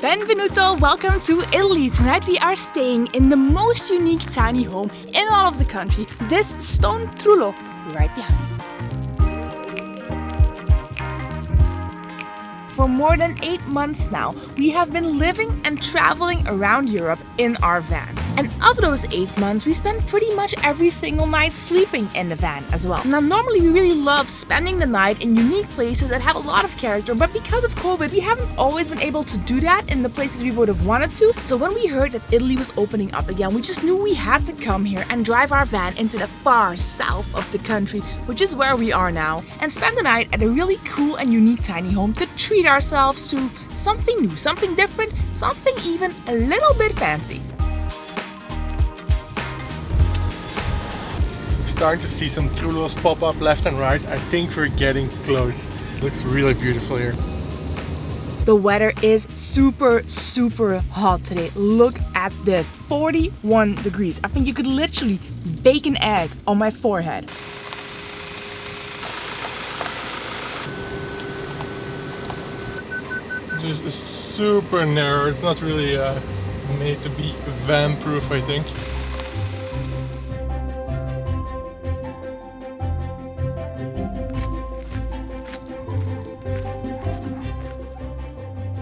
Benvenuto, welcome to Italy. Tonight we are staying in the most unique tiny home in all of the country. This stone trullo right behind me. For more than 8 months now, we have been living and traveling around Europe in our van. And of those 8 months, we spent pretty much every single night sleeping in the van as well. Now, normally we really love spending the night in unique places that have a lot of character, but because of COVID, we haven't always been able to do that in the places we would have wanted to. So when we heard that Italy was opening up again, we just knew we had to come here and drive our van into the far south of the country, which is where we are now, and spend the night at a really cool and unique tiny home to treat ourselves to something new, something different, something even a little bit fancy. Starting to see some trullos pop up left and right. I think we're getting close. Looks really beautiful here. The weather is super hot today. Look at this, 41 degrees. I think you could literally bake an egg on my forehead. It's super narrow. It's not really made to be van proof, I think.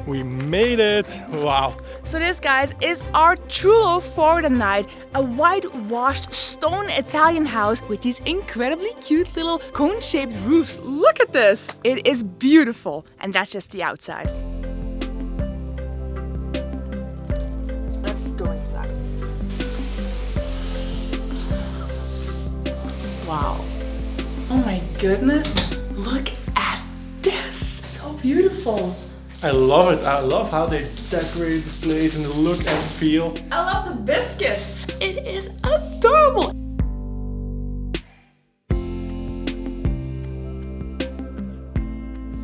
We made it! Wow! So this, guys, is our trullo for the night. A whitewashed stone Italian house with these incredibly cute little cone-shaped roofs. Look at this! It is beautiful. And that's just the outside. Let's go inside. Wow. Oh my goodness. Look at this. So beautiful. I love it. I love how they decorate the place and the look and feel. I love the biscuits. It is adorable.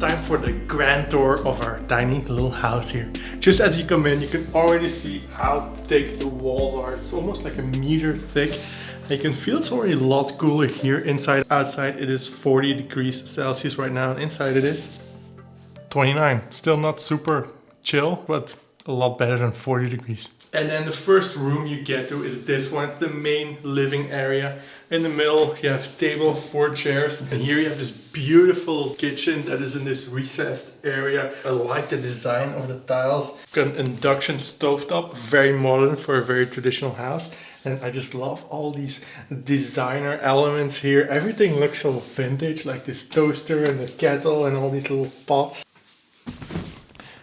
Time for the grand tour of our tiny little house here. Just as you come in, you can already see how thick the walls are. It's almost like a meter thick. You can feel it's already a lot cooler here inside. Outside it is 40 degrees Celsius right now, and inside it is 29. Still not super chill, but a lot better than 40 degrees. And then the first room you get to is this one. It's the main living area. In the middle you have a table, 4 chairs. And here you have this beautiful kitchen that is in this recessed area. I like the design of the tiles. Got an induction stovetop, very modern for a very traditional house. And I just love all these designer elements here. Everything looks so vintage, like this toaster and the kettle and all these little pots.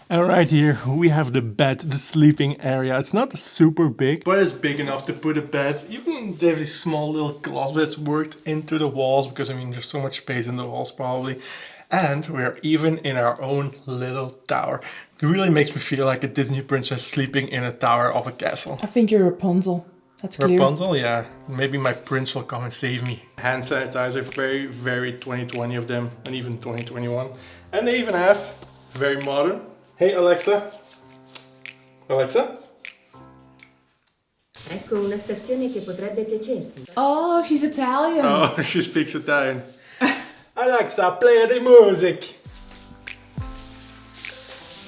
And right here we have the bed, the sleeping area. It's not super big, but it's big enough to put a bed. Even they have these small little closets worked into the walls, because I mean there's so much space in the walls probably. And we're even in our own little tower. It really makes me feel like a Disney princess sleeping in a tower of a castle. I think you're Rapunzel. That's clear. Rapunzel, yeah. Maybe my prince will come and save me. Hand sanitizer, very 2020 of them, and even 2021. And they even have, very modern. Hey Alexa. Alexa? Ecco una stazione che potrebbe piacerti. Oh, she's Italian. Oh, she speaks Italian. Alexa, play the music.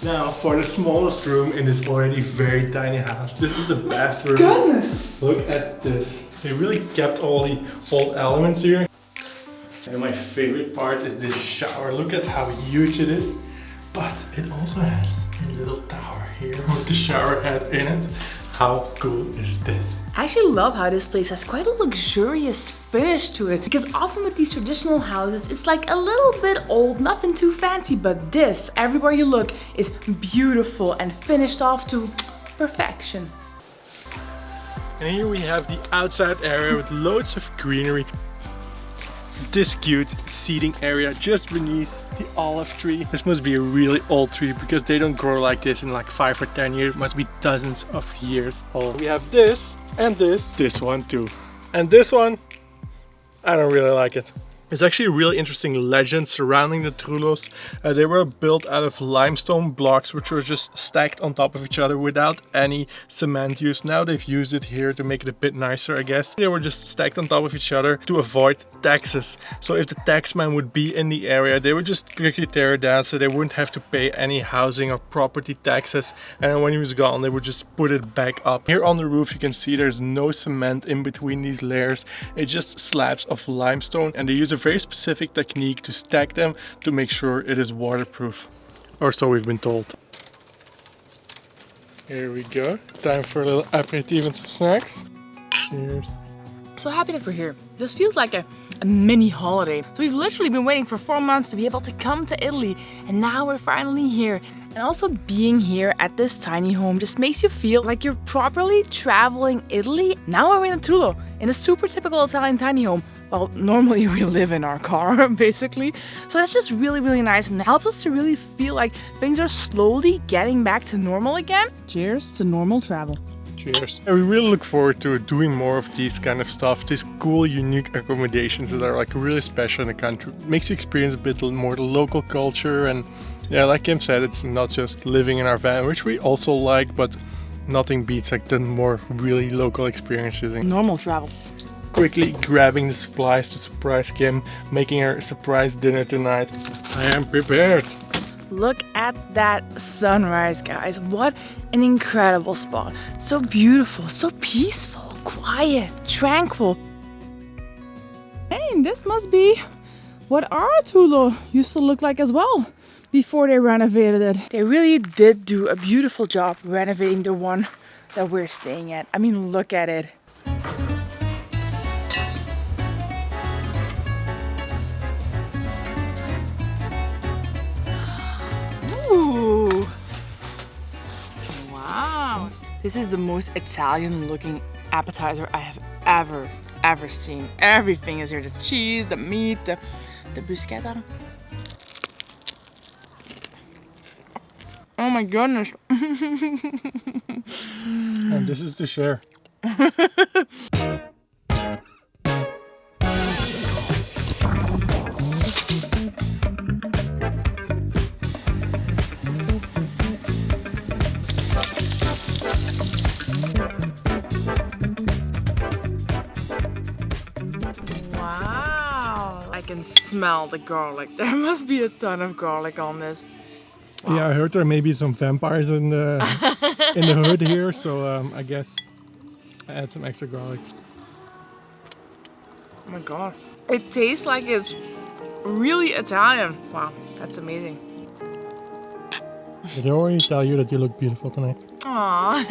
Now for the smallest room in this already very tiny house. This is the bathroom. Goodness! Look at this. They really kept all the old elements here. And my favorite part is this shower. Look at how huge it is. But it also has a little tower here with the shower head in it. How cool is this? I actually love how this place has quite a luxurious finish to it, because often with these traditional houses it's like a little bit old, nothing too fancy, but this, everywhere you look, is beautiful and finished off to perfection. And here we have the outside area with loads of greenery. This cute seating area just beneath the olive tree. This must be a really old tree, because they don't grow like this in like 5 or 10 years. It must be dozens of years old. We have this and this one too. And this one, I don't really like it. There's actually a really interesting legend surrounding the trullos. They were built out of limestone blocks which were just stacked on top of each other without any cement use. Now they've used it here to make it a bit nicer, I guess. They were just stacked on top of each other to avoid taxes. So if the taxman would be in the area, they would just quickly tear it down so they wouldn't have to pay any housing or property taxes. And then when he was gone, they would just put it back up. Here on the roof you can see there's no cement in between these layers. It's just slabs of limestone, and they use a very specific technique to stack them to make sure it is waterproof. Or so we've been told. Here we go. Time for a little aperitif and some snacks. Cheers. So happy that we're here. This feels like a mini holiday. So we've literally been waiting for 4 months to be able to come to Italy, and now we're finally here. And also being here at this tiny home just makes you feel like you're properly traveling Italy. Now we're in a trullo, in a super typical Italian tiny home. Well, normally we live in our car, basically. So that's just really, really nice and helps us to really feel like things are slowly getting back to normal again. Cheers to normal travel. Cheers. And we really look forward to doing more of these kind of stuff, these cool, unique accommodations that are like really special in the country. Makes you experience a bit more the local culture, and yeah, like Kim said, it's not just living in our van, which we also like, but nothing beats like the more really local experiences. Normal travel. Quickly grabbing the supplies to surprise Kim, making her a surprise dinner tonight. I am prepared. Look at that sunrise, guys. What an incredible spot. So beautiful, so peaceful, quiet, tranquil. Hey, this must be what our trullo used to look like as well before they renovated it. They really did do a beautiful job renovating the one that we're staying at. I mean, look at it. Ooh. Wow. This is the most Italian looking appetizer I have ever seen. Everything is here. The cheese, the meat, the bruschetta. Oh my goodness. And this is to share. Wow. I can smell the garlic. There must be a ton of garlic on this. Wow. Yeah, I heard there may be some vampires in the hood here, so I guess I add some extra garlic. Oh my god. It tastes like it's really Italian. Wow, that's amazing. Did I already tell you that you look beautiful tonight? Aww.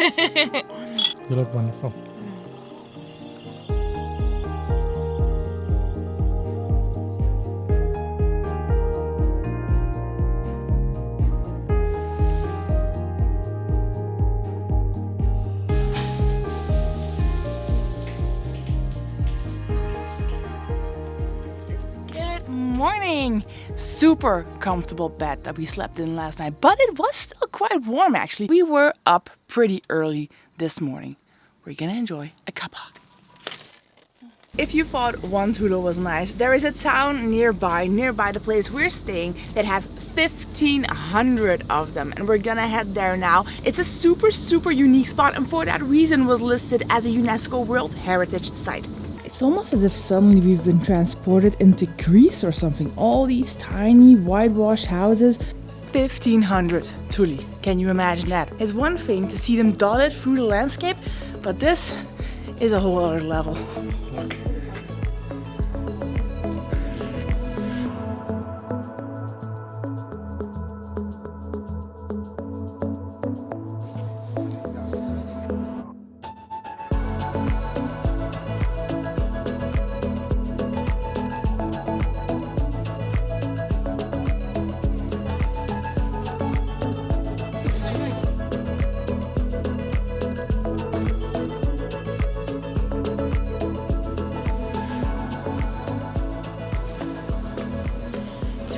You look wonderful. Morning! Super comfortable bed that we slept in last night, but it was still quite warm actually. We were up pretty early this morning. We're gonna enjoy a cuppa. If you thought one trullo was nice, there is a town nearby the place we're staying that has 1,500 of them, and we're gonna head there now. It's a super unique spot, and for that reason was listed as a UNESCO World Heritage Site. It's almost as if suddenly we've been transported into Greece or something. All these tiny whitewashed houses. 1,500 trulli. Can you imagine that? It's one thing to see them dotted through the landscape, but this is a whole other level. Look.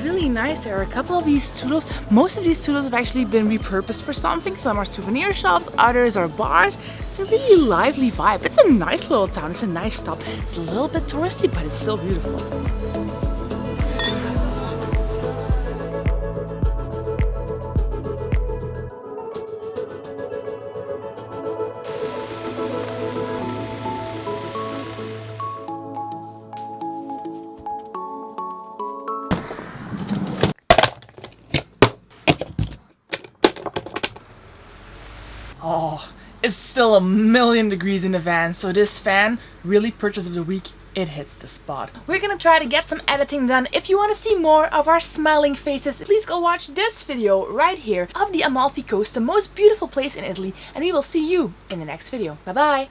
Really nice. There are a couple of these trullos. Most of these trullos have actually been repurposed for something. Some are souvenir shops, others are bars. It's a really lively vibe. It's a nice little town. It's a nice stop. It's a little bit touristy, but it's still beautiful. Oh, it's still a million degrees in the van, so this fan, really purchase of the week, it hits the spot. We're gonna try to get some editing done. If you want to see more of our smiling faces, please go watch this video right here of the Amalfi Coast, the most beautiful place in Italy, and we will see you in the next video. Bye bye!